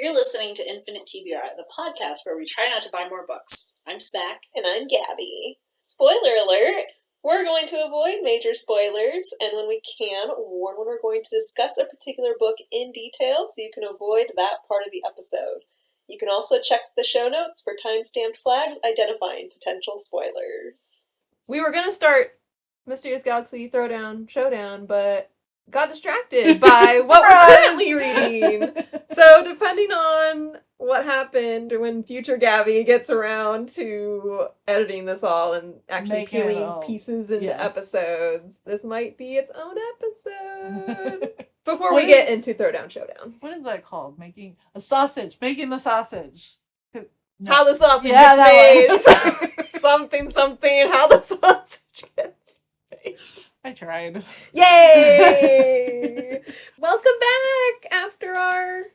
You're listening to Infinite TBR, the podcast where we try not to buy more books. I'm Smack. And I'm Gabby. Spoiler alert! We're going to avoid major spoilers, and when we can, warn when we're going to discuss a particular book in detail so you can avoid that part of the episode. You can also check the show notes for time-stamped flags identifying potential spoilers. We were going to start Mysterious Galaxy Throwdown Showdown, but got distracted by what we're currently reading. So depending on what happened when future Gabby gets around to editing this all and actually peeling pieces into episodes, this might be its own episode. Before we get into Throwdown Showdown. What is that called? Making a sausage. Making the sausage. No. How the sausage gets made. something. How the sausage gets made. I tried. Yay! Welcome back after our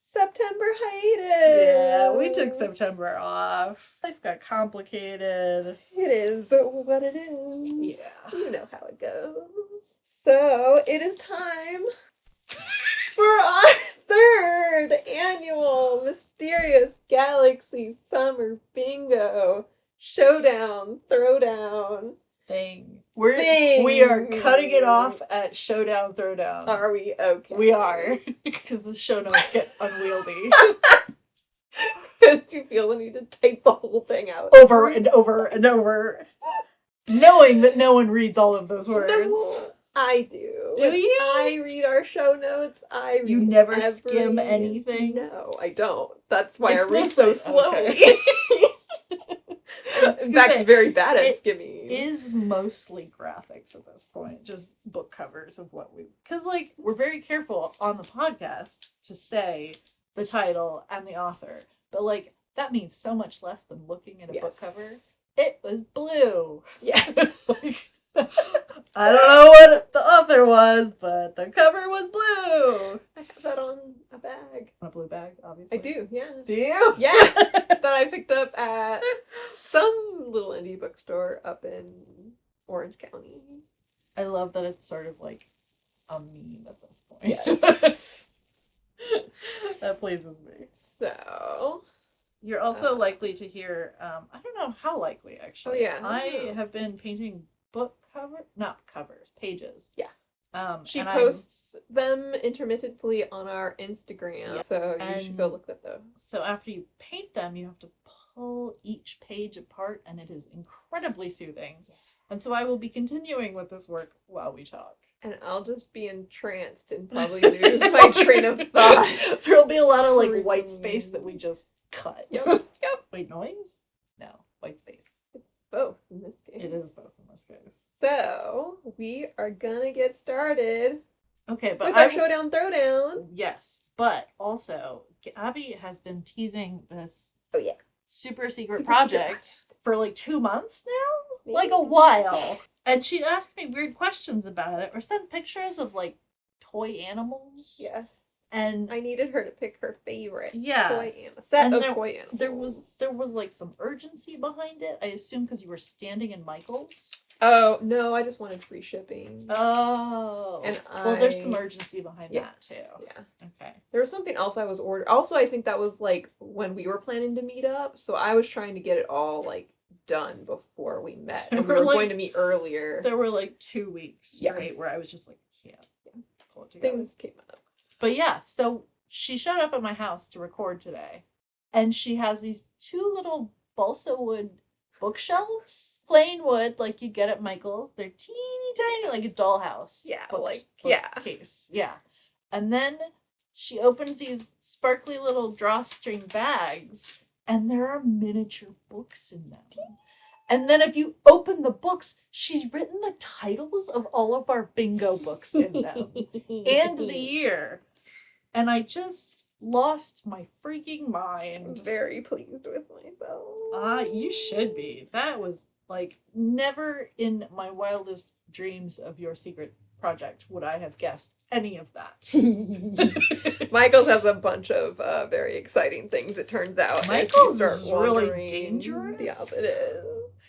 September hiatus. Yeah, we took September off. Life got complicated. It is what it is. Yeah. You know how it goes. So, it is time for our third annual Mysterious Galaxy Summer Bingo Showdown Throwdown thing. We are cutting it off at Showdown Throwdown. Are we? Okay. We are. Because the show notes get unwieldy. Because you feel the need to tape the whole thing out. Over and over and over. Knowing that no one reads all of those words. No, I do. Do you? I read our show notes. You never skim anything? No, I don't. That's why I read so slowly. Okay. In fact, very bad at skimming. It is mostly graphics at this point, just book covers of what we... Because, like, we're very careful on the podcast to say the title and the author. But, like, that means so much less than looking at a book cover. It was blue. Yeah. Like, I don't know what the author was, but the cover was blue. I have that on a bag. On a blue bag, obviously. I do, yeah. Do you? Yeah. That I picked up at some little indie bookstore up in Orange County. I love that it's sort of like a meme at this point. Yes. That pleases me. So... You're also likely to hear, I don't know how likely, actually. Oh, yeah. I have been painting pages. Yeah. She posts them intermittently on our Instagram, so you should go look at those. So after you paint them, you have to pull each page apart, and it is incredibly soothing. Yeah. And so I will be continuing with this work while we talk. And I'll just be entranced and probably lose my train of thought. There'll be a lot of, like, white space that we just cut. Yep. Wait, noise? No, white space. It's both in this case. It is both in this case. So, we are gonna get started. Okay, but with our Showdown Throwdown. Yes, but also, Abby has been teasing this super secret project for like 2 months now? Maybe. Like a while. And she asked me weird questions about it, or sent pictures of like toy animals. Yes. And I needed her to pick her favorite toy animal. Toy animals. There was like some urgency behind it. I assume because you were standing in Michael's. Oh no, I just wanted free shipping. Oh. And well, there's some urgency behind that too. Yeah. Okay. There was something else I was ordering. Also, I think that was like when we were planning to meet up, so I was trying to get it all like done before we met, and we were going to meet earlier. There were like 2 weeks straight where I was just like, pull it together. Things came up. But yeah, so she showed up at my house to record today, and she has these 2 little balsa wood bookshelves, plain wood, like you'd get at Michael's. They're teeny tiny, like a dollhouse. Yeah, case. Yeah. And then she opened these sparkly little drawstring bags, and there are miniature books in them. And then if you open the books, she's written the titles of all of our bingo books in them. And the year. And I just lost my freaking mind. I was very pleased with myself. You should be. That was, like, never in my wildest dreams of your secret project would I have guessed any of that. Michael's has a bunch of very exciting things, it turns out. Michael's is really dangerous. Yeah, it is.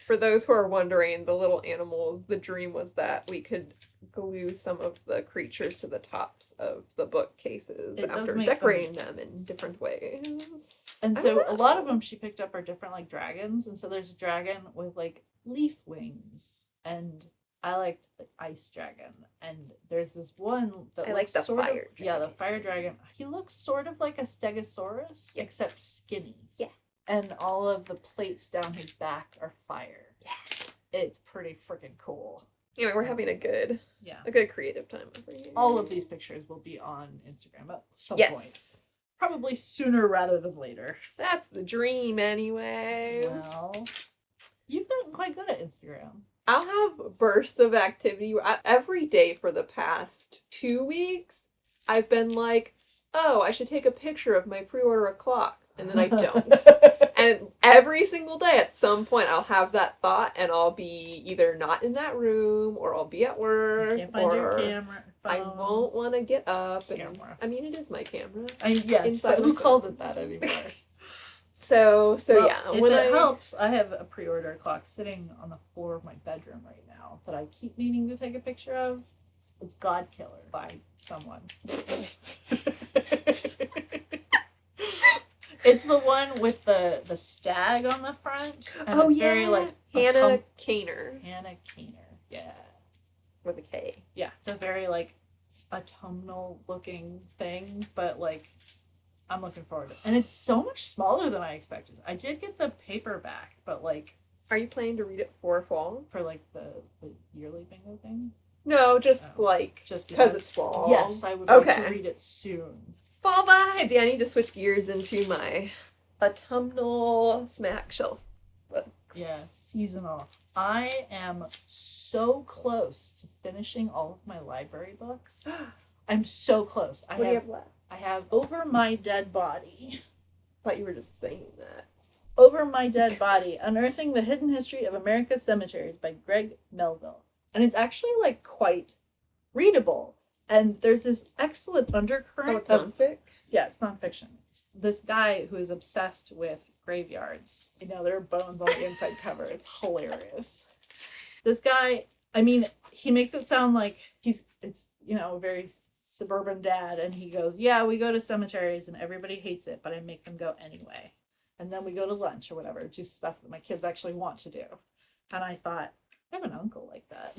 For those who are wondering, the little animals, the dream was that we could glue some of the creatures to the tops of the bookcases It does after make decorating them in different ways. And I so don't a lot know. of them she picked up are different, like dragons. And so there's a dragon with like leaf wings, and I liked the ice dragon. And there's this one that I looks like the sort fire of yeah, the dragon. fire dragon. He looks sort of like a stegosaurus, except skinny. Yeah. And all of the plates down his back are fire. Yeah. It's pretty freaking cool. Anyway, we're having a good creative time over here. All of these pictures will be on Instagram at some yes. point. Probably sooner rather than later. That's the dream anyway. Well, you've gotten quite good at Instagram. I'll have bursts of activity. Every day for the past 2 weeks, I've been like, oh, I should take a picture of my pre-order of clocks. And then I don't. And every single day at some point I'll have that thought and I'll be either not in that room or I'll be at work. Can't find your camera. Phone. I won't want to get up. And, Camera. I mean, it is my camera. Yes, but who calls it that anymore? So Well, yeah. If it helps, I have a pre-order clock sitting on the floor of my bedroom right now that I keep meaning to take a picture of. It's God Killer by someone. It's the one with the stag on the front. And it's very like Hannah Kaner. Hannah Kaner. Yeah. With a K. Yeah. It's a very like autumnal looking thing, but like I'm looking forward to it. And it's so much smaller than I expected. I did get the paperback, but like Are you planning to read it for fall? for like the yearly bingo thing? No, just Just because it's fall. Yes, I would like Okay. to read it soon. Fall vibes! Yeah, I need to switch gears into my autumnal smack shelf books. Yeah, seasonal. I am so close to finishing all of my library books. I'm so close. What do you have left? I have Over My Dead Body. I thought you were just saying that. Over My Dead Body, Unearthing the Hidden History of America's Cemeteries by Greg Melville. And it's actually like quite readable. And there's this excellent undercurrent Oh, it's nonfic? Yeah, it's nonfiction. This guy who is obsessed with graveyards. You know, there are bones on the inside cover. It's hilarious. This guy, I mean, he makes it sound like it's a very suburban dad. And he goes, yeah, we go to cemeteries and everybody hates it, but I make them go anyway. And then we go to lunch or whatever, do stuff that my kids actually want to do. And I thought, I have an uncle like that.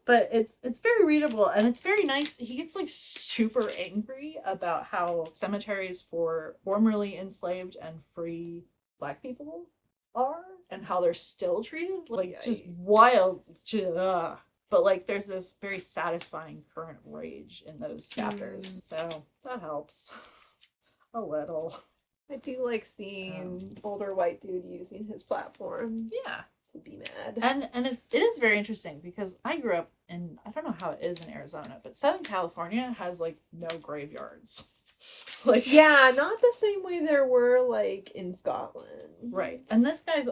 But it's very readable and it's very nice. He gets like super angry about how cemeteries for formerly enslaved and free Black people are and how they're still treated. Like just wild. But like there's this very satisfying current rage in those chapters. So that helps a little. I do like seeing older white dude using his platform. Yeah. To be mad. And it is very interesting because I grew up in, I don't know how it is in Arizona, but Southern California has like no graveyards. Like yeah, not the same way there were like in Scotland. Right. And this guy's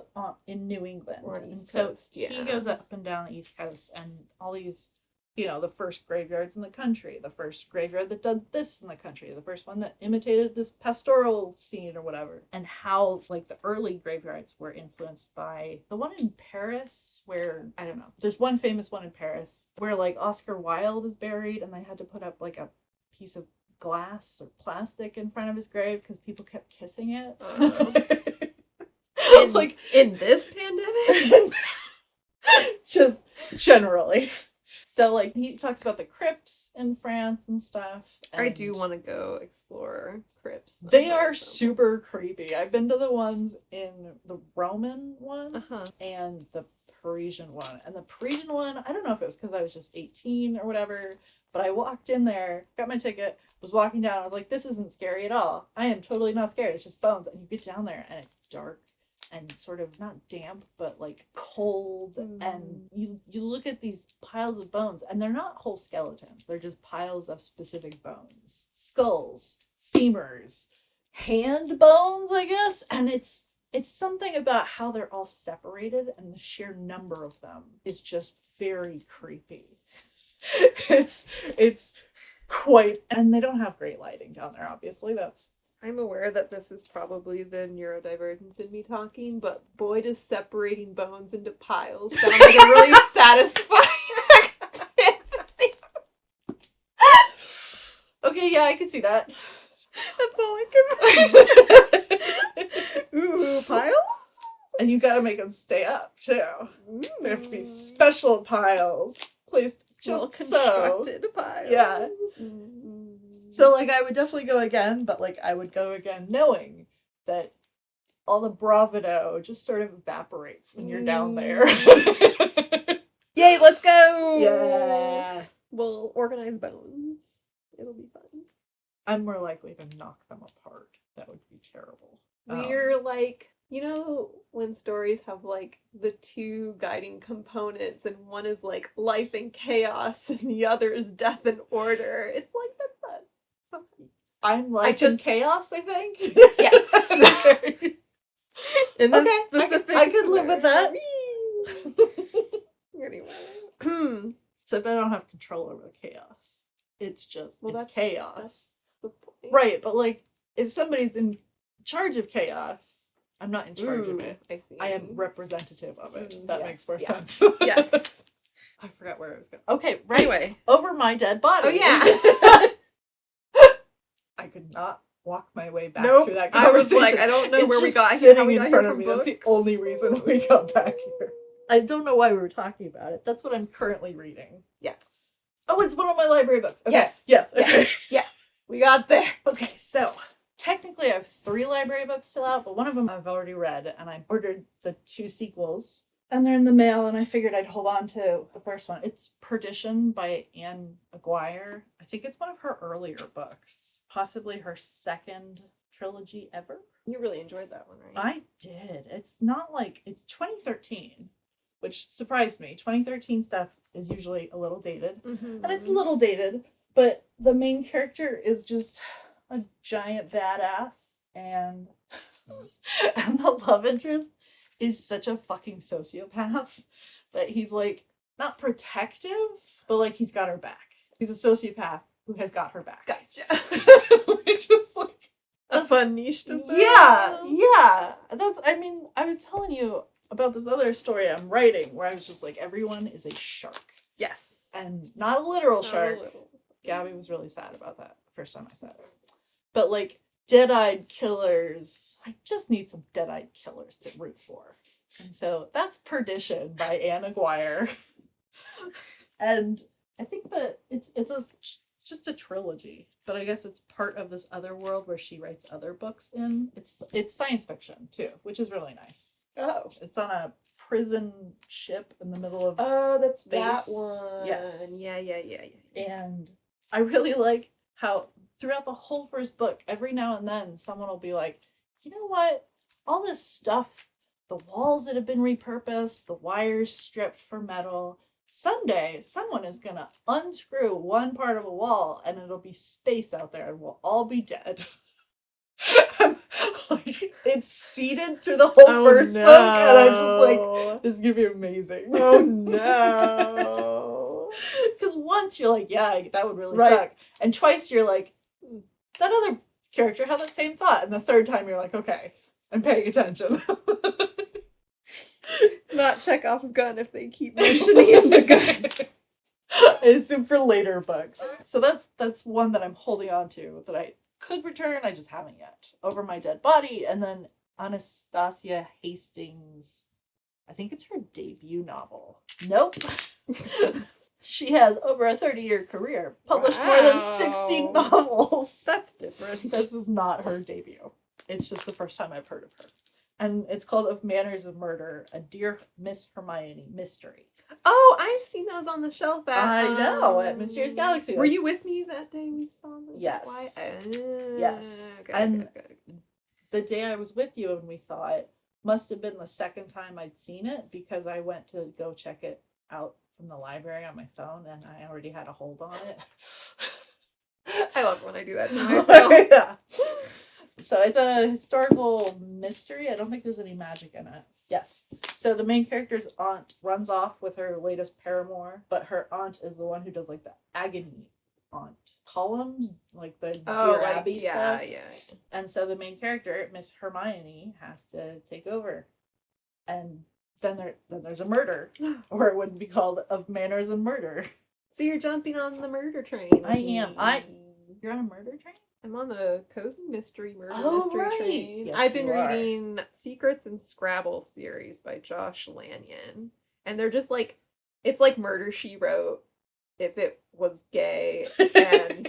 in New England. Or on and East so Coast, yeah. he goes up and down the East Coast and all these, the first graveyards in the country, the first graveyard that did this in the country, the first one that imitated this pastoral scene or whatever, and how like the early graveyards were influenced by the one in Paris where, I don't know, there's one famous one in Paris where like Oscar Wilde is buried and they had to put up like a piece of glass or plastic in front of his grave because people kept kissing it. Like in this pandemic? Just generally. So, like, he talks about the crypts in France and stuff. And I do want to go explore crypts. They are super creepy. I've been to the ones in the Roman one and the Parisian one. And the Parisian one, I don't know if it was because I was just 18 or whatever, but I walked in there, got my ticket, was walking down. I was like, this isn't scary at all. I am totally not scared. It's just bones. And you get down there and it's dark. And sort of not damp, but like cold. And you look at these piles of bones, and they're not whole skeletons. They're just piles of specific bones, skulls, femurs, hand bones, I guess. And it's something about how they're all separated, and the sheer number of them is just very creepy. It's quite, and they don't have great lighting down there. Obviously, that's I'm aware that this is probably the neurodivergence in me talking, but boy, does separating bones into piles sound like a really satisfying activity. Okay, yeah, I can see that. That's all I can. Ooh, piles? And you gotta make them stay up, too. They have to be special piles. Placed just so. Constructed piles. Yeah. So, like, I would definitely go again, but, like, I would go again knowing that all the bravado just sort of evaporates when you're down there. Yay, let's go! Yeah. We'll organize bones. It'll be fun. I'm more likely to knock them apart. That would be terrible. We're like, you know, when stories have like the two guiding components and one is like life and chaos and the other is death and order. It's like, that's us. So I'm life in chaos, I think. Yes. In this Okay, specific I could live with that. Anyway. So if I don't have control over the chaos, it's just, it's chaos. That's the point. Right, but like, if somebody's in charge of chaos, I'm not in charge of it. I see. I am representative of it. That yes, makes more yeah. sense. Yes. I forgot where I was going. Okay, right. Anyway. Over my dead body. Oh, yeah. I could not walk my way back Nope. through that I was conversation. like, I don't know It's where we just got sitting how we in got front here of me. from That's the books. only reason we got back here. I don't know why we were talking about it. That's what I'm currently reading. Yes. Oh, it's one of my library books. Okay. Yes. Yes. Okay. Yeah. We got there. Okay, so technically I have 3 library books still out, but one of them I've already read, and I ordered the 2 sequels. And they're in the mail, and I figured I'd hold on to the first one. It's Perdition by Aguirre. I think it's one of her earlier books. Possibly her second trilogy ever. You really enjoyed that one, right? I did. It's not like, it's 2013, which surprised me. 2013 stuff is usually a little dated. Mm-hmm. And it's a little dated, but the main character is just a giant badass, and the love interest is such a fucking sociopath that he's like not protective, but like he's got her back. He's a sociopath who has got her back. Gotcha. Which is like a fun niche to fill. Yeah. That's, I mean, I was telling you about this other story I'm writing where I was just like, everyone is a shark. Yes. And not a literal shark. Not a little. Gabby was really sad about that the first time I said it. But like dead-eyed killers, I just need some dead-eyed killers to root for. And so that's Perdition by Aguirre. And I think that it's just a trilogy, but I guess it's part of this other world where she writes other books in. It's science fiction too, which is really nice. Oh. It's on a prison ship in the middle of that's space. that one. Yes. Yeah. And I really like how throughout the whole first book, every now and then someone will be like, you know what? All this stuff, the walls that have been repurposed, the wires stripped for metal, someday someone is going to unscrew one part of a wall and it'll be space out there and we'll all be dead. Like, it's seeded through the whole first book, and I'm just like, this is going to be amazing. Oh no. Because once you're like, yeah, that would really suck. And twice you're like, that other character had that same thought. And the third time you're like, okay, I'm paying attention. It's not Chekhov's gun if they keep mentioning the gun. It's for later books. So that's one that I'm holding on to that I could return. I just haven't yet. Over My Dead Body. And then Anastasia Hastings. I think it's her debut novel. Nope. She has over a 30-year career, published more than 60 novels. That's different. This is not her debut. It's just the first time I've heard of her. And it's called Of Manners of Murder, a Dear Miss Hermione mystery. Oh, I've seen those on the shelf I know, at Mysterious Galaxy. Were you with me that day we saw them? Yes. Yes. Okay, And okay. the day I was with you and we saw it must have been the second time I'd seen it, because I went to go check it out from the library on my phone and I already had a hold on it. I love when I do that to myself. Yeah. So it's a historical mystery. I don't think there's any magic in it. Yes. So the main character's aunt runs off with her latest paramour, but her aunt is the one who does like the agony on columns, like the Oh, Dear like, Abby yeah, stuff. yeah. And so the main character, Miss Hermione, has to take over. And then there's a murder, or it wouldn't be called Of Manners and Murder. So you're jumping on the murder train. I am. You're on a murder train? I'm on the cozy mystery murder Oh, mystery right. train. Yes, I've been you are. reading Secrets and Scrabble series by Josh Lanyon. And they're just like, it's like Murder, She Wrote if it was gay and,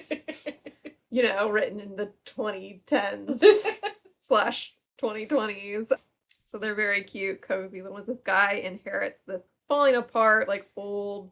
you know, written in the 2010s slash 2020s. So they're very cute, cozy. Then was this guy inherits this falling apart, like old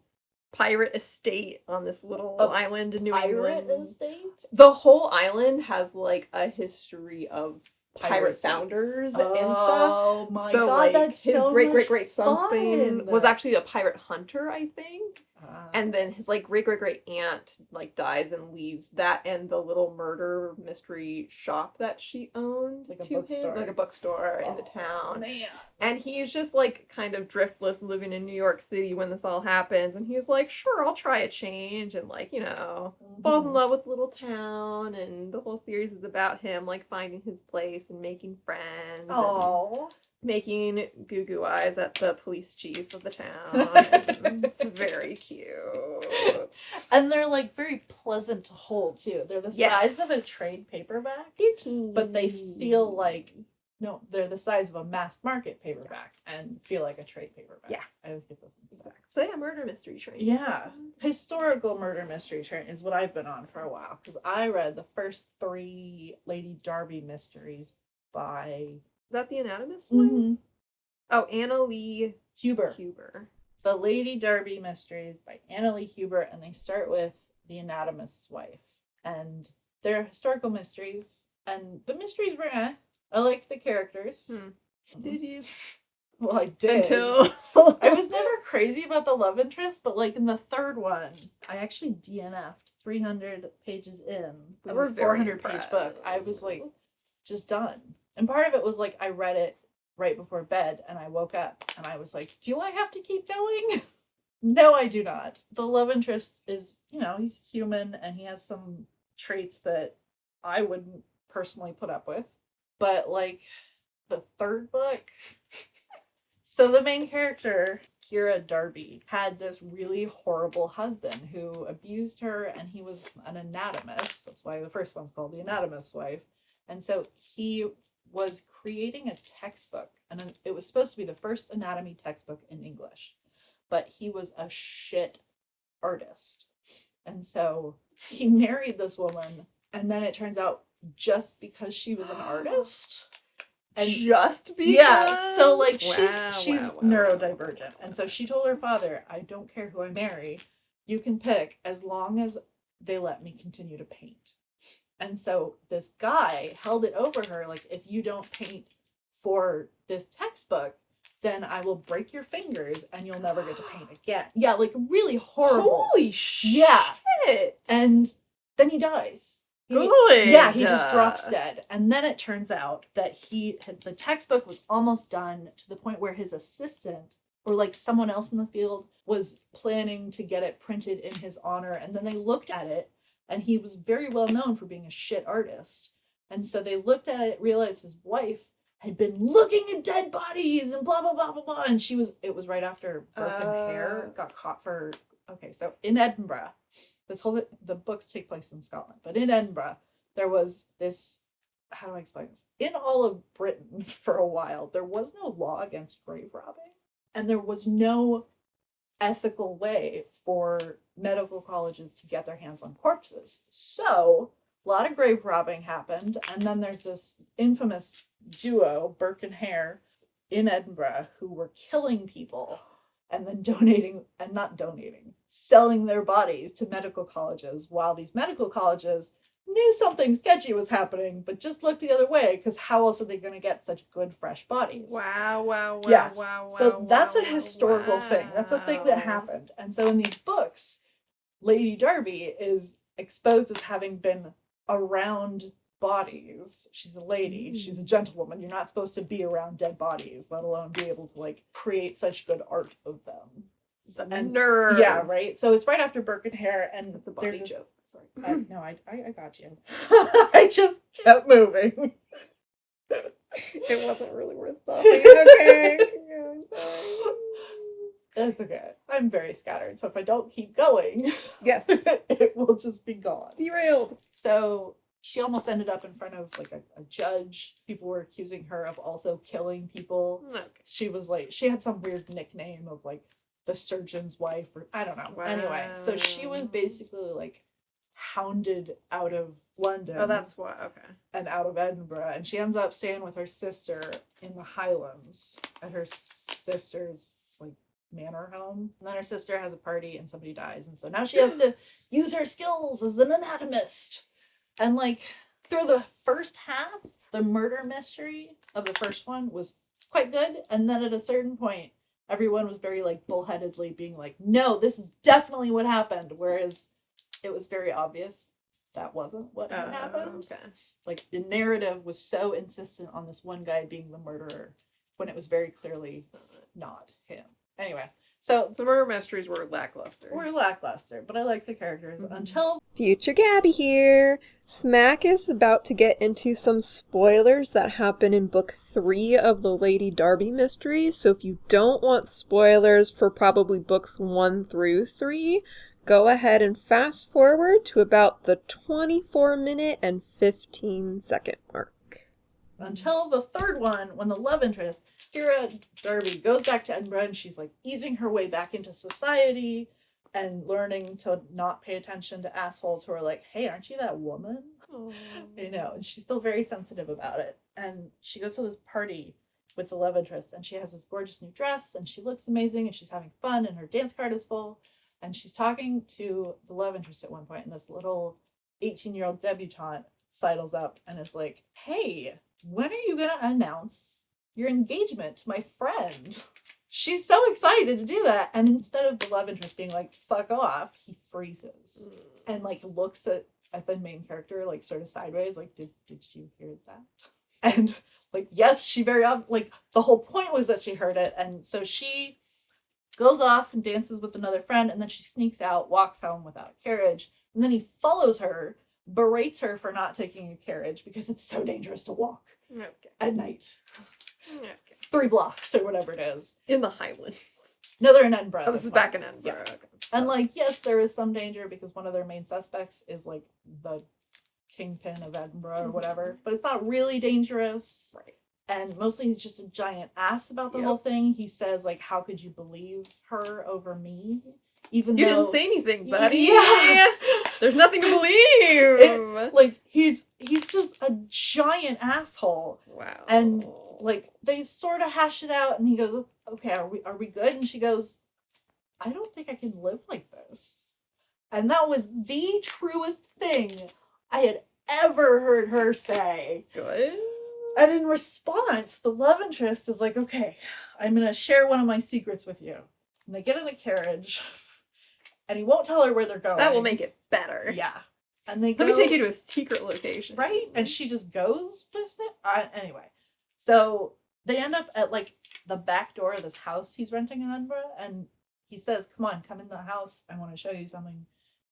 pirate estate on this little island in New England. Pirate estate? The whole island has like a history of pirate Piracy. founders and stuff. Oh my So god, like that's his so great much something fun. was actually a pirate hunter, I think. And then his like great aunt like dies and leaves that and the little murder mystery shop that she owned Like a to bookstore. him, like a bookstore in the town. Man. And he's just like kind of driftless living in New York City when this all happens. And he's like, sure, I'll try a change. And like, you know, falls in love with the little town. And the whole series is about him like finding his place and making friends. Oh. Making goo-goo eyes at the police chief of the town. And it's very cute. And they're like very pleasant to hold too. They're the Yes. size of a trade paperback, They're teeny. but they feel like they're the size of a mass market paperback and feel like a trade paperback. Yeah. I always get those mixed up. So yeah, murder mystery train. Yeah. Historical murder mystery train is what I've been on for a while because I read the first 3 Lady Darby mysteries by Is that the Anatomist one? Oh, Anna Lee Huber. The Lady Darby Mysteries by Anna Lee Huber, and they start with The Anatomist's Wife. And they're historical mysteries, and the mysteries were I like the characters. Did you? Well, I did. Until I was never crazy about the love interest, but like in the 3rd one, I actually DNF'd 300 pages in with a 400-page book. I was like, just done. And part of it was like, I read it right before bed and I woke up and I was like, do I have to keep going? No, I do not. The love interest is, he's human and he has some traits that I wouldn't personally put up with. But like the 3rd book, so the main character, Kira Darby, had this really horrible husband who abused her and he was an anatomist. That's why the first one's called The Anatomist's Wife. And so he was creating a textbook, and it was supposed to be the first anatomy textbook in English, but he was a shit artist. And so he married this woman, and then it turns out just because she was an artist. And just because? Yeah, so like she's Wow. neurodivergent. And so she told her father, I don't care who I marry, you can pick as long as they let me continue to paint. And so this guy held it over her, like, if you don't paint for this textbook, then I will break your fingers and you'll never get to paint again. Yeah, like really horrible. Holy shit. Yeah. And then he dies. Good. Yeah, he just drops dead. And then it turns out that the textbook was almost done to the point where his assistant or like someone else in the field was planning to get it printed in his honor. And then they looked at it. And he was very well known for being a shit artist. And so they looked at it, realized his wife had been looking at dead bodies and blah, blah, blah, blah, blah. And it was right after Broken Hair got caught for, so in Edinburgh, the books take place in Scotland, but in Edinburgh, there was this, how do I explain this? In all of Britain for a while, there was no law against grave robbing. And there was no ethical way for medical colleges to get their hands on corpses. So a lot of grave robbing happened, and then there's this infamous duo, Burke and Hare, in Edinburgh, who were killing people and then selling their bodies to medical colleges, while these medical colleges knew something sketchy was happening, but just looked the other way, because how else are they going to get such good, fresh bodies? Wow. Yeah. Wow. So that's a historical thing. That's a thing that happened. And so in these books, Lady Darby is exposed as having been around bodies. She's a lady. She's a gentlewoman. You're not supposed to be around dead bodies, let alone be able to like create such good art of them. The nerve. Yeah, right. So it's right after Burke and Hare, and That's a body there's this joke. Sorry. No, I got you. I just kept moving. It wasn't really worth stopping. Okay. I'm sorry. That's okay. I'm very scattered, so if I don't keep going, Yes. it will just be gone. Derailed. So she almost ended up in front of like a judge. People were accusing her of also killing people. Okay. She was like, she had some weird nickname of like the surgeon's wife, or I don't know. Wow. Anyway, so she was basically like hounded out of London. Oh, that's why. Okay. And out of Edinburgh, and she ends up staying with her sister in the Highlands at her sister's like manor home. And then her sister has a party and somebody dies, and so now she has to use her skills as an anatomist. And like through the first half, the murder mystery of the first one was quite good, and then at a certain point everyone was very like bullheadedly being like, no, this is definitely what happened, whereas it was very obvious that wasn't what had happened. Okay. Like the narrative was so insistent on this one guy being the murderer when it was very clearly not him. Anyway, so the murder mysteries were lackluster. But I like the characters until Future Gabby here. Smack is about to get into some spoilers that happen in book 3 of the Lady Darby mysteries. So if you don't want spoilers for probably books 1 through 3, go ahead and fast forward to about the 24-minute and 15-second mark. Until the third one, when the love interest, Darby, goes back to Edinburgh, and she's like easing her way back into society and learning to not pay attention to assholes who are like, hey, aren't you that woman? You know, and she's still very sensitive about it. And she goes to this party with the love interest, and she has this gorgeous new dress, and she looks amazing, and she's having fun, and her dance card is full. And she's talking to the love interest at one point, and this little 18-year-old debutante sidles up and is like, hey, when are you going to announce your engagement to my friend? She's so excited to do that. And instead of the love interest being like, fuck off, he freezes and like looks at the main character, like sort of sideways, like, did you hear that? And like, yes, she like the whole point was that she heard it. And so she goes off and dances with another friend, and then she sneaks out, walks home without a carriage, and then he follows her, berates her for not taking a carriage because it's so dangerous to walk at night. 3 blocks or whatever it is. In the Highlands. No, they're in Edinburgh. Oh, this is back in Edinburgh. Yeah. Okay. So. And like, yes, there is some danger because one of their main suspects is like the kingpin of Edinburgh or whatever, but it's not really dangerous. Right. And mostly he's just a giant ass about the whole thing. He says, like, how could you believe her over me? Even you though... didn't say anything, buddy. Yeah. There's nothing to believe. Like, he's just a giant asshole. Wow. And, like, they sort of hash it out, and he goes, okay, are we good? And she goes, I don't think I can live like this. And that was the truest thing I had ever heard her say. Good. And in response, the love interest is like, okay, I'm going to share one of my secrets with you. And they get in a carriage, and he won't tell her where they're going. That will make it better. Yeah. And they go... Let me take you to a secret location. Right? And she just goes with it. Anyway, so they end up at, like, the back door of this house he's renting in Edinburgh, and he says, come in the house. I want to show you something.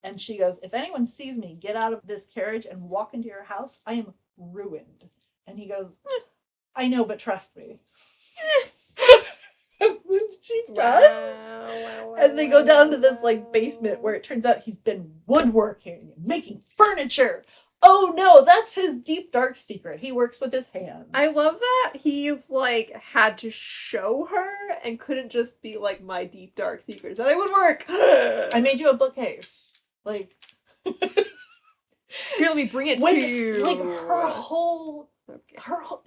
And she goes, if anyone sees me get out of this carriage and walk into your house, I am ruined. And he goes, I know, but trust me. And then she does. Wow, and they go down to this like basement where it turns out he's been woodworking and making furniture. Oh no, that's his deep dark secret. He works with his hands. I love that he's like had to show her and couldn't just be like my deep dark secrets. That it would work. I made you a bookcase. Like here, let me bring it to you. Like her whole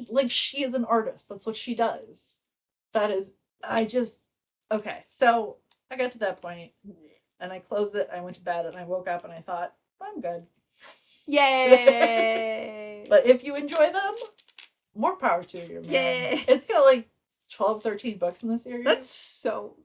like she is an artist. That's what she does. Okay, so I got to that point and I closed it, I went to bed, and I woke up and I thought, I'm good. Yay! But if you enjoy them, more power to you, man. Yay! It's got like 12, 13 books in the series. That's so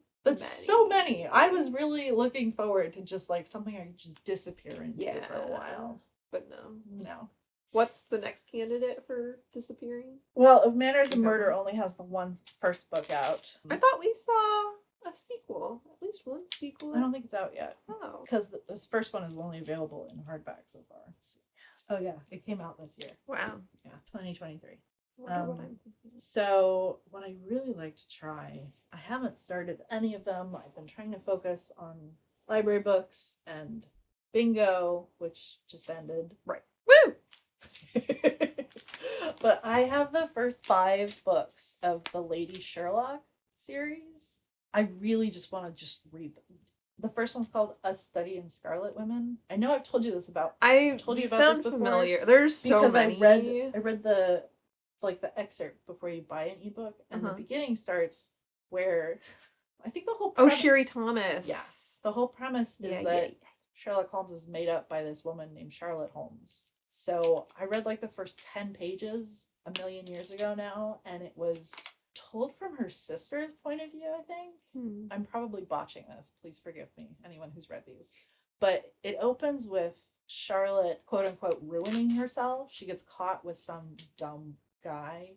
many. I was really looking forward to just like something I could just disappear into for a while. But no. What's the next candidate for disappearing? Well, If Manners and Murder only has the one first book out. I thought we saw a sequel. At least one sequel. I don't think it's out yet. Oh. Because this first one is only available in hardback so far. Let's see. Oh yeah, it came out this year. Wow. Yeah, 2023. I wonder what I'm thinking. So what I really like to try, I haven't started any of them. I've been trying to focus on library books and bingo, which just ended. Right. Woo! But I have the first 5 books of the Lady Sherlock series. I really just want to just read them. The first one's called A Study in Scarlet Women. I know I've told you this about. I told you about sound this before. familiar. There's so Because many. I read the excerpt before you buy an ebook, and the beginning starts where I think the whole Sherry Thomas. Yeah. The whole premise is that Sherlock Holmes is made up by this woman named Charlotte Holmes. So I read like the first 10 pages a million years ago now, and it was told from her sister's point of view, I think. I'm probably botching this. Please forgive me, anyone who's read these. But it opens with Charlotte, quote unquote, ruining herself. She gets caught with some dumb guy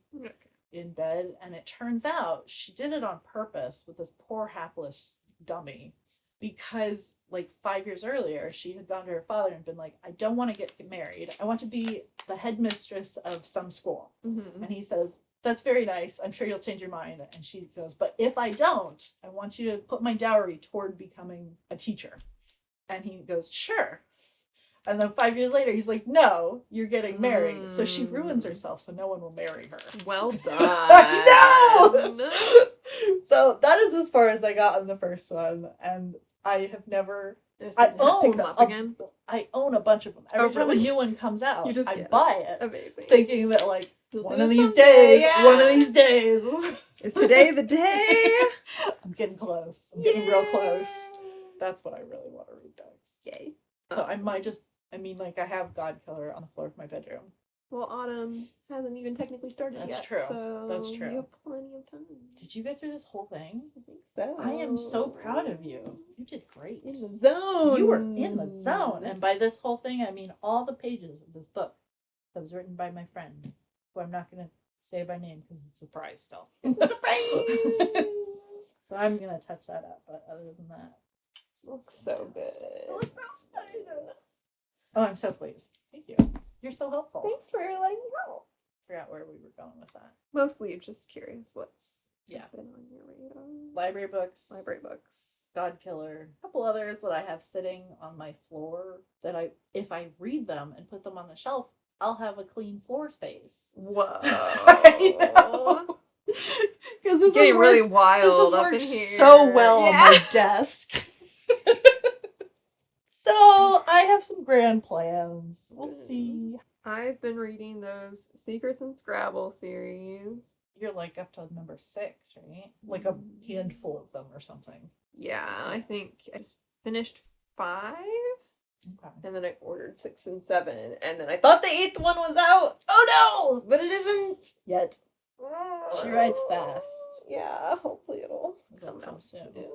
in bed, and it turns out she did it on purpose with this poor hapless dummy, because like 5 years earlier she had gone to her father and been like, I don't want to get married, I want to be the headmistress of some school. And he says, that's very nice, I'm sure you'll change your mind. And she goes, but if I don't, I want you to put my dowry toward becoming a teacher. And he goes, sure. And then 5 years later, he's like, no, you're getting married. So she ruins herself so no one will marry her. Well done. No! So that is as far as I got in the first one. And I have never... I own a bunch of them. Every time a new one comes out, I buy it. Amazing. Thinking that like, one of these days, Is today the day? I'm getting close. I'm getting real close. That's what I really want to read next. Yay. So I might I have Godkiller on the floor of my bedroom. Well, autumn hasn't even technically started yet. That's true. So That's true. you have plenty of time. Did you get through this whole thing? I think so. I am so proud of you. You did great. In the zone. You were in the zone. And by this whole thing, I mean all the pages of this book that was written by my friend, who I'm not going to say by name because it's a surprise still. It's a surprise. So I'm going to touch that up. But other than that, it looks so good. Oh, I'm so pleased. Thank you. You're so helpful. Thanks for letting me help. Forgot where we were going with that. Mostly just curious what's been on your radar. Library books. Godkiller. A couple others that I have sitting on my floor that if I read them and put them on the shelf, I'll have a clean floor space. Whoa. I know. Because this getting really wild. This has up worked in here. so well on my desk. So I have some grand plans. We'll see. I've been reading those Secrets in Scrabble series. You're like up to number 6, right? Like a handful of them or something. Yeah, I think I just finished 5. Okay. And then I ordered 6 and 7. And then I thought the 8th one was out. Oh no! But it isn't yet. She writes fast. Yeah, hopefully it'll come come out soon. soon.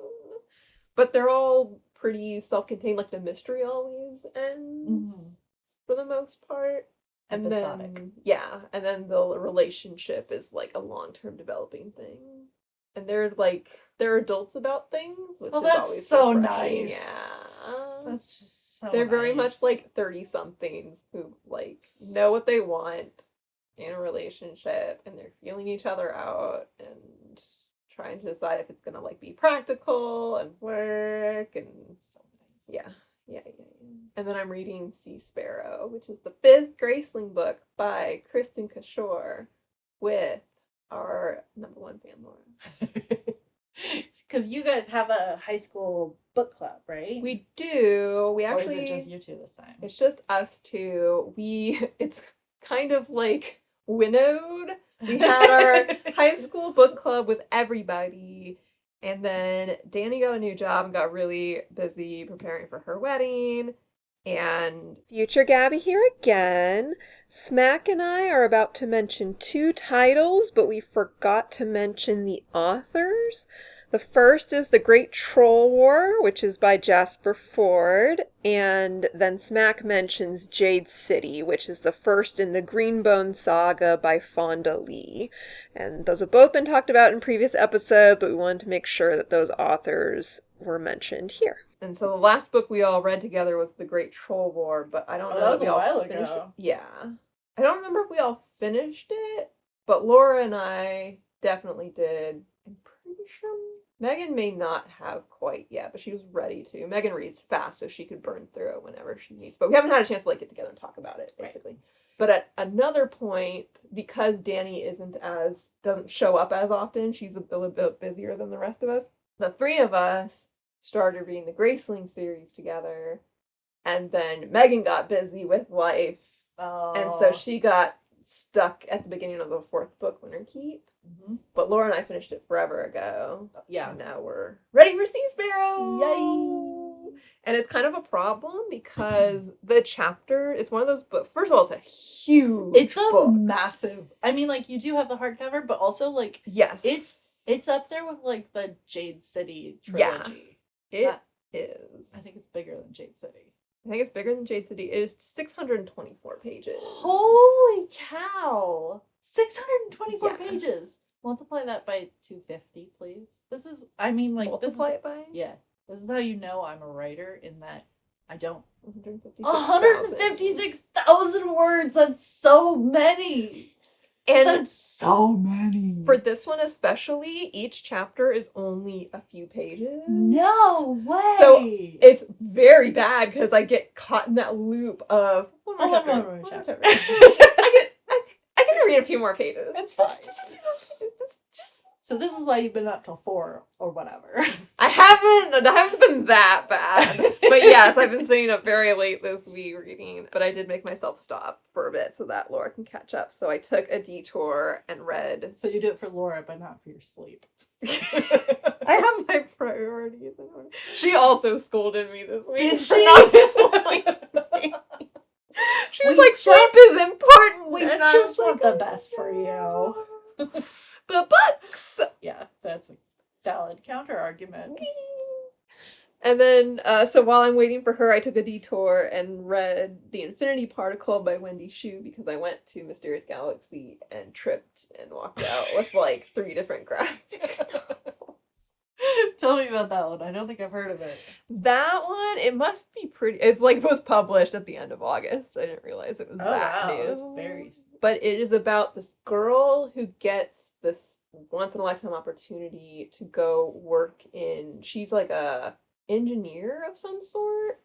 But they're all pretty self-contained. Like the mystery always ends for the most part. And Episodic. And then the relationship is like a long-term developing thing. And they're adults about things, which is that's always so refreshing. nice. Yeah. That's just so They're very nice. much like 30-somethings who like know what they want in a relationship, and they're feeling each other out and trying to decide if it's gonna like be practical and work and so nice. yeah. And then I'm reading Seasparrow, which is the 5th Graceling book by Kristin Cashore with our number 1 fan, Laura. Because you guys have a high school book club, right? We do. We actually. Or is it just you two this time? It's just us two. It's kind of like winnowed. We had our high school book club with everybody. And then Danny got a new job and got really busy preparing for her wedding. And Future Gabby here again. Smack and I are about to mention 2 titles, but we forgot to mention the authors. The first is The Great Troll War, which is by Jasper Fforde, and then Smack mentions Jade City, which is the first in the Greenbone Saga by Fonda Lee. And those have both been talked about in previous episodes, but we wanted to make sure that those authors were mentioned here. And so the last book we all read together was The Great Troll War, but I don't know that was if we a all while finished ago. it. Yeah. I don't remember if we all finished it, but Laura and I definitely did. I'm pretty sure Megan may not have quite yet, but she was ready to. Megan reads fast, so she could burn through it whenever she needs. But we haven't had a chance to get together and talk about it, basically. Right. But at another point, because Danny doesn't show up as often, she's a little bit busier than the rest of us. The three of us started reading the Graceling series together, and then Megan got busy with life, and so she got stuck at the beginning of the fourth book, Winterkeep. Mm-hmm. But Laura and I finished it forever ago. Yeah. And now we're ready for Seasparrow! Yay! And it's kind of a problem because the chapter, it's one of those books. First of all, it's a huge book. Massive. I mean, you do have the hardcover, but also, yes. It's up there with, the Jade City trilogy. Yeah, it is. I think it's bigger than Jade City. I think it's bigger than Jade City. It is 624 pages. Holy cow! 624 pages. Multiply that by 250, please. This is, multiply it by? Yeah. This is how you know I'm a writer, in that I don't. 156,000 words! That's so many! And that's so many! For this one especially, each chapter is only a few pages. No way! So it's very bad because I get caught in that loop of one more chapter. I can read a few more pages. It's fine. Just a few more pages. So this is why you've been up till 4 or whatever. I haven't been that bad. But yes, I've been staying up very late this week reading. But I did make myself stop for a bit so that Laura can catch up. So I took a detour and read. So you do it for Laura, but not for your sleep. I have my priorities in order. She also scolded me this week. Did she? She was sleep is important. We just want the best for you. But books! Yeah, that's a valid counter argument. And then, so while I'm waiting for her, I took a detour and read The Infinity Particle by Wendy Xu because I went to Mysterious Galaxy and tripped and walked out with 3 different graphic novels. Tell me about that one. I don't think I've heard of it. That one, it must be pretty. It's was published at the end of August. I didn't realize it was that new. That's very. But it is about this girl who gets this once in a lifetime opportunity to go work in. She's a engineer of some sort,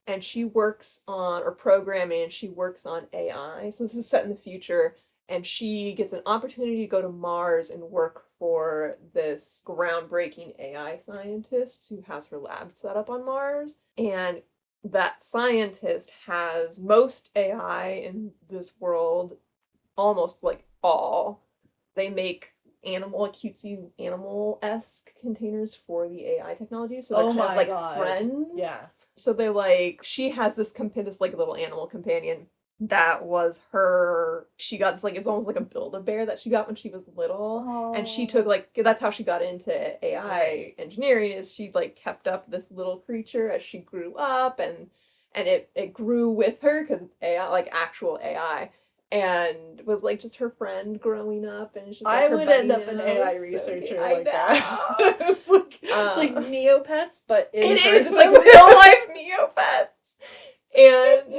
and she works on programming. And she works on AI. So this is set in the future. And she gets an opportunity to go to Mars and work for this groundbreaking AI scientist who has her lab set up on Mars. And that scientist has most AI in this world, almost all. They make cutesy animal-esque containers for the AI technology. So they're kind of friends. Yeah. So they she has this little animal companion. That was her. She got this it was almost like a Build-A-Bear that she got when she was little. Aww. And she took that's how she got into AI engineering, is she kept up this little creature as she grew up, and it grew with her because it's AI, actual AI, and was just her friend growing up, and it's just I her would buddy end up now. an AI researcher like that. It's like Neopets, but in person. It's real life Neopets. And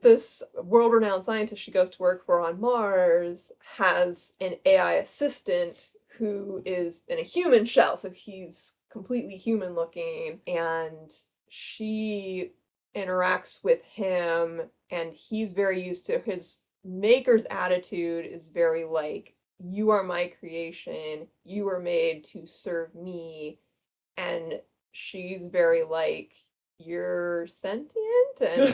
this world-renowned scientist she goes to work for on Mars has an AI assistant who is in a human shell, so he's completely human-looking, and she interacts with him, and he's very used to his maker's attitude is very you are my creation, you were made to serve me, and she's very you're sentient and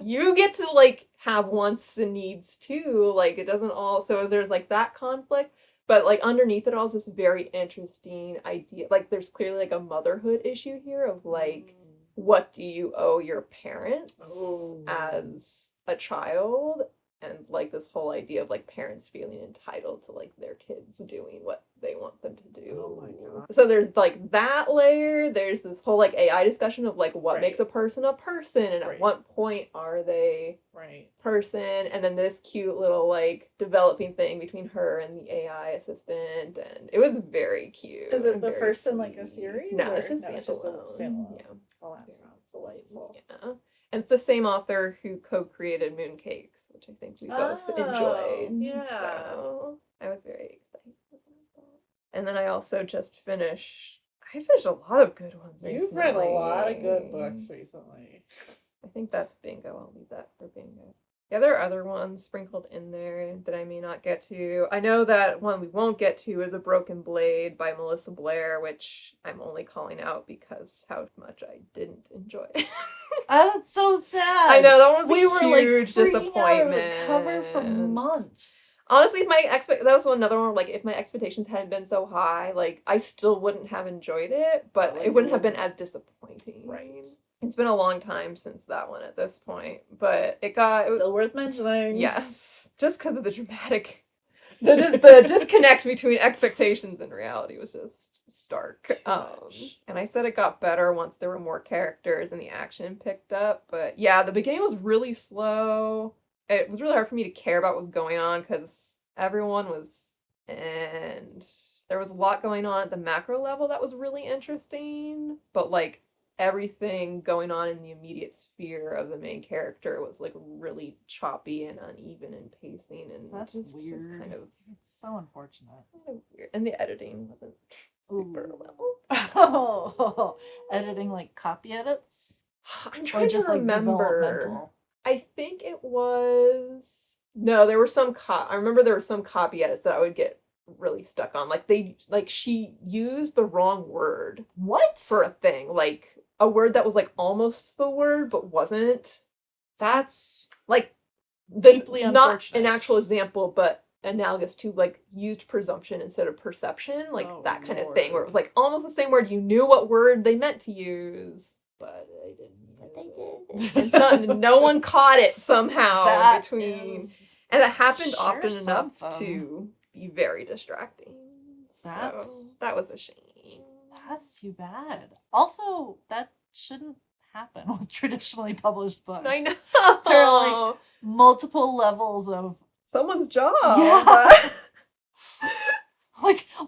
you get to have wants and needs too. It doesn't all, so there's that conflict, but underneath it all is this very interesting idea. There's clearly a motherhood issue here of what do you owe your parents as a child? and like this whole idea of like parents feeling entitled to like their kids doing what they want them to do. Oh my God. So there's like that layer. There's this whole like AI discussion of like what makes a person, and at what point are they person, and then this cute little like developing thing between her and the AI assistant, and it was very cute. Is it the first in like a series? No, it's just standalone. Yeah. Oh, that sounds delightful. Yeah. And it's the same author who co-created Mooncakes, which I think we both enjoyed. Yeah. So I was very excited about that. And then I also just finished a lot of good ones recently. You've read a lot of good books recently. I think that's bingo. I'll leave that for bingo. Yeah, there are other ones sprinkled in there that I may not get to. I know that one we won't get to is A Broken Blade by Melissa Blair, which I'm only calling out because how much I didn't enjoy it. Oh, that's so sad. I know, that was we a were huge like disappointment. Out of the cover for months. Honestly, that was another one. Like, if my expectations hadn't been so high, like I still wouldn't have enjoyed it, but it wouldn't have been as disappointing. Right. It's been a long time since that one at this point, but it still worth mentioning. Yes, just because of the dramatic, the disconnect between expectations and reality was just stark. And I said it got better once there were more characters and the action picked up. But yeah, the beginning was really slow. It was really hard for me to care about what was going on because everyone was, and there was a lot going on at the macro level that was really interesting. But like, everything going on in the immediate sphere of the main character was like really choppy and uneven in pacing, and that's just weird. was kind of, it's so unfortunate. Kind of weird. And the editing wasn't super well. Oh, editing like copy edits? I'm trying just to remember. Like developmental? I think it was there were some I remember there were some copy edits that I would get really stuck on. Like she used the wrong word. What? For a thing. Like a word that was like almost the word but wasn't. That's like deeply unfortunate. Not an actual example, but analogous to like used presumption instead of perception, like that kind of thing, where it was like almost the same word. You knew what word they meant to use, but I didn't. And no one caught it somehow and that happened often enough to be very distracting. So that was a shame. That's too bad. Also, that shouldn't happen with traditionally published books. I know. There are like multiple levels of someone's job. Yeah.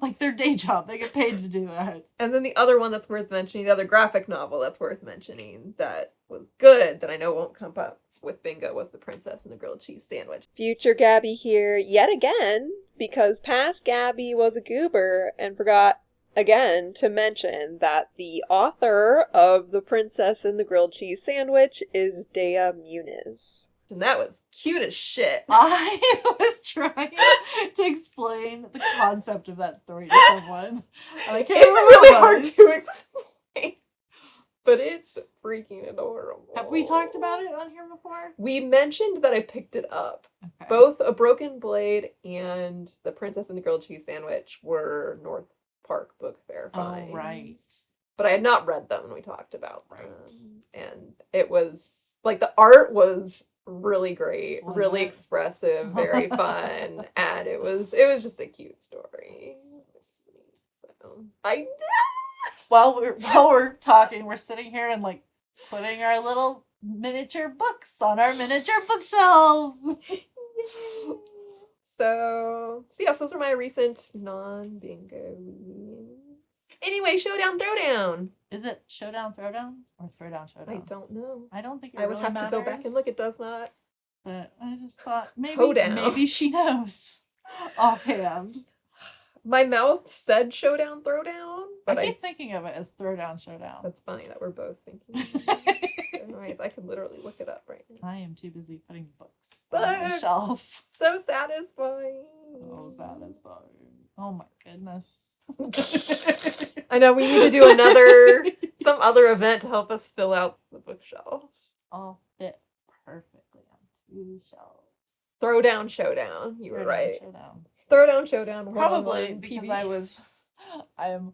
like their day job. They get paid to do that. And then the other one that's worth mentioning, the other graphic novel that's worth mentioning that was good, that I know won't come up with bingo, was The Princess and the Grilled Cheese Sandwich. Future Gabby here yet again, because past Gabby was a goober and forgot again to mention that the author of The Princess and the Grilled Cheese Sandwich is Dea Muniz. And that was cute as shit. I was trying to explain the concept of that story to someone. I can't it's really hard to explain. But it's freaking adorable. Have we talked about it on here before? We mentioned that I picked it up. Okay. Both A Broken Blade and The Princess and the Grilled Cheese Sandwich were North Park Book Fair finds. Oh, right. But I had not read them when we talked about them. And it was, like, the art was really great, really expressive, very fun, and it was just a cute story. So while we're talking, we're sitting here and like putting our little miniature books on our miniature bookshelves. So yes, those are my recent non-bingo readings. Anyway, Showdown Throwdown. Is it Showdown Throwdown or Throwdown Showdown? I don't know. I don't think it I would really have matters, to go back and look. It does not. But I just thought maybe she knows offhand. My mouth said Showdown Throwdown, but I keep thinking of it as Throwdown Showdown. That's funny that we're both thinking. Anyways, I can literally look it up right now. I am too busy putting books on my shelf. So satisfying. So satisfying. Oh my goodness. I know we need to do some other event to help us fill out the bookshelf. All fit perfectly on 2 shelves. Throwdown Showdown. You were right. Showdown. Throwdown Showdown. Probably because I am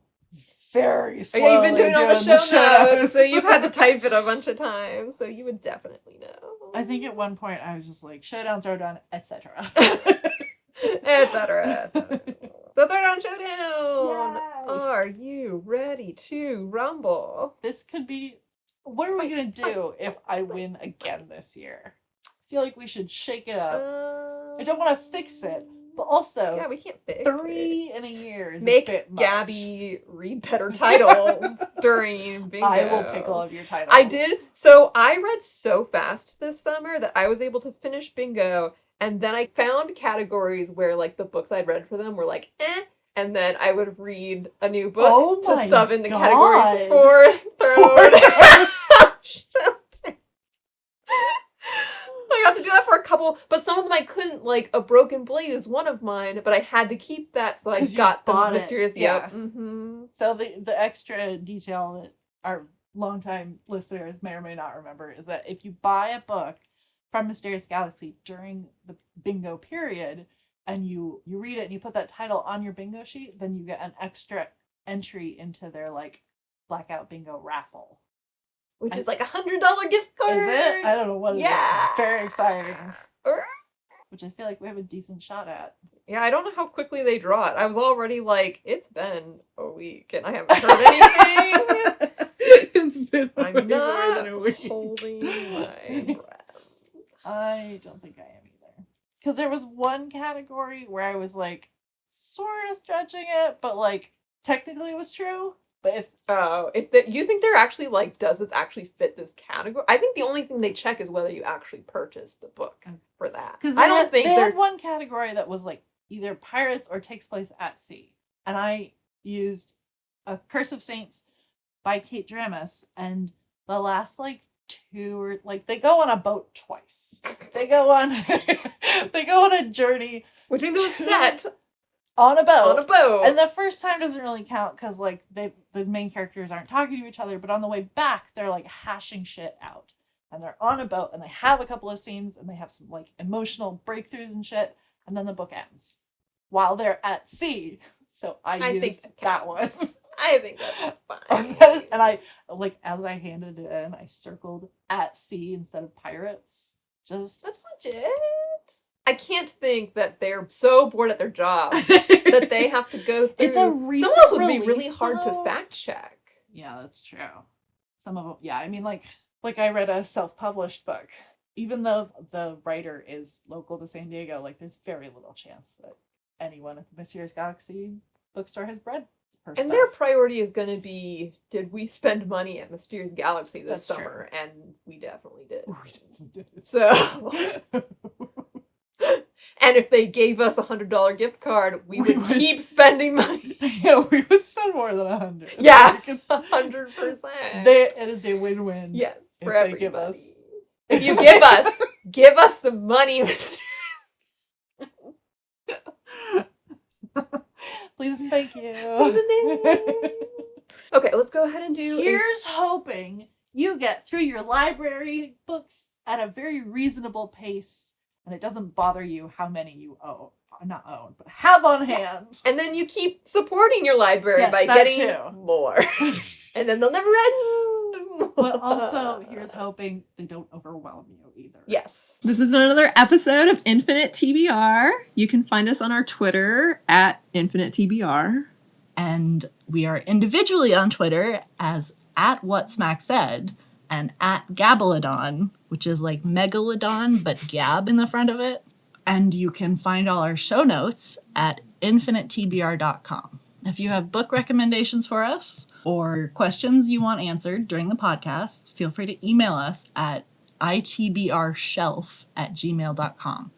very slow. Yeah, you've been doing all the show notes, so you've had to type it a bunch of times, so you would definitely know. I think at one point I was just like, showdown, throwdown, etc. Etc. So Throwdown Showdown! Yay! Are you ready to rumble? This could be... What are we going to do if I win again this year? I feel like we should shake it up. I don't want to fix it, but also... Yeah, we can't fix 3 in a year is Make a bit much. Gabby read better titles during bingo. I will pick all of your titles. I did. So I read so fast this summer that I was able to finish bingo, and then I found categories where like the books I'd read for them were like and then I would read a new book to sub in the categories for Throne. I got to do that for a couple, but some of them I couldn't. Like A Broken Blade is one of mine, but I had to keep that, so I got the mysterious. Yeah. Mm-hmm. So the extra detail that our longtime listeners may or may not remember is that if you buy a book from Mysterious Galaxy during the bingo period and you read it and you put that title on your bingo sheet, then you get an extra entry into their like blackout bingo raffle. Which is like $100 gift card. Is it? I don't know what it is. Very exciting. Which I feel like we have a decent shot at. Yeah, I don't know how quickly they draw it. I was already like, it's been a week and I haven't heard anything. It's been I'm more not than a week. holding my breath. I don't think I am either. Because there was one category where I was like, sort of stretching it, but like, technically it was true. But you think they're actually like, does this actually fit this category? I think the only thing they check is whether you actually purchased the book for that. Because I don't think they there's had one category that was like either pirates or takes place at sea, and I used A Curse of Saints by Kate Dramas, and the last like 2 or like they go on a boat twice. They go on a journey, which means it was set on a boat. On a boat. And the first time doesn't really count because like the main characters aren't talking to each other, but on the way back they're like hashing shit out. And they're on a boat and they have a couple of scenes and they have some like emotional breakthroughs and shit, and then the book ends while they're at sea. So I used that one. I think that's fine. And I like as I handed it in, I circled at sea instead of pirates. That's legit. I can't think that they're so bored at their job that they have to go through. It's a recent some of those would be release, really hard though. to fact check. Yeah, that's true. Some of them, yeah. I mean, like I read a self-published book. Even though the writer is local to San Diego, like there's very little chance that anyone at the Mysterious Galaxy bookstore has read her stuff. And their priority is going to be, did we spend money at Mysterious Galaxy this summer? True. And we definitely did. We definitely did. So... And if they gave us $100 gift card, we would keep spending money. Yeah, we would spend more than 100. Yeah, like it's 100%. It is a win-win. Yes, for if everybody. they give us. If you give us some money, Mr. Please and thank you. Okay, let's go ahead and do. Here's hoping you get through your library books at a very reasonable pace. And it doesn't bother you how many you have on hand. And then you keep supporting your library by getting more. And then they'll never end. But also, here's hoping they don't overwhelm you either. Yes. This has been another episode of Infinite TBR. You can find us on our Twitter at Infinite TBR. And we are individually on Twitter as @WhatSmackSaid and @Gabalodon, which is like Megalodon, but Gab in the front of it. And you can find all our show notes at infinitetbr.com. If you have book recommendations for us or questions you want answered during the podcast, feel free to email us at itbrshelf@gmail.com.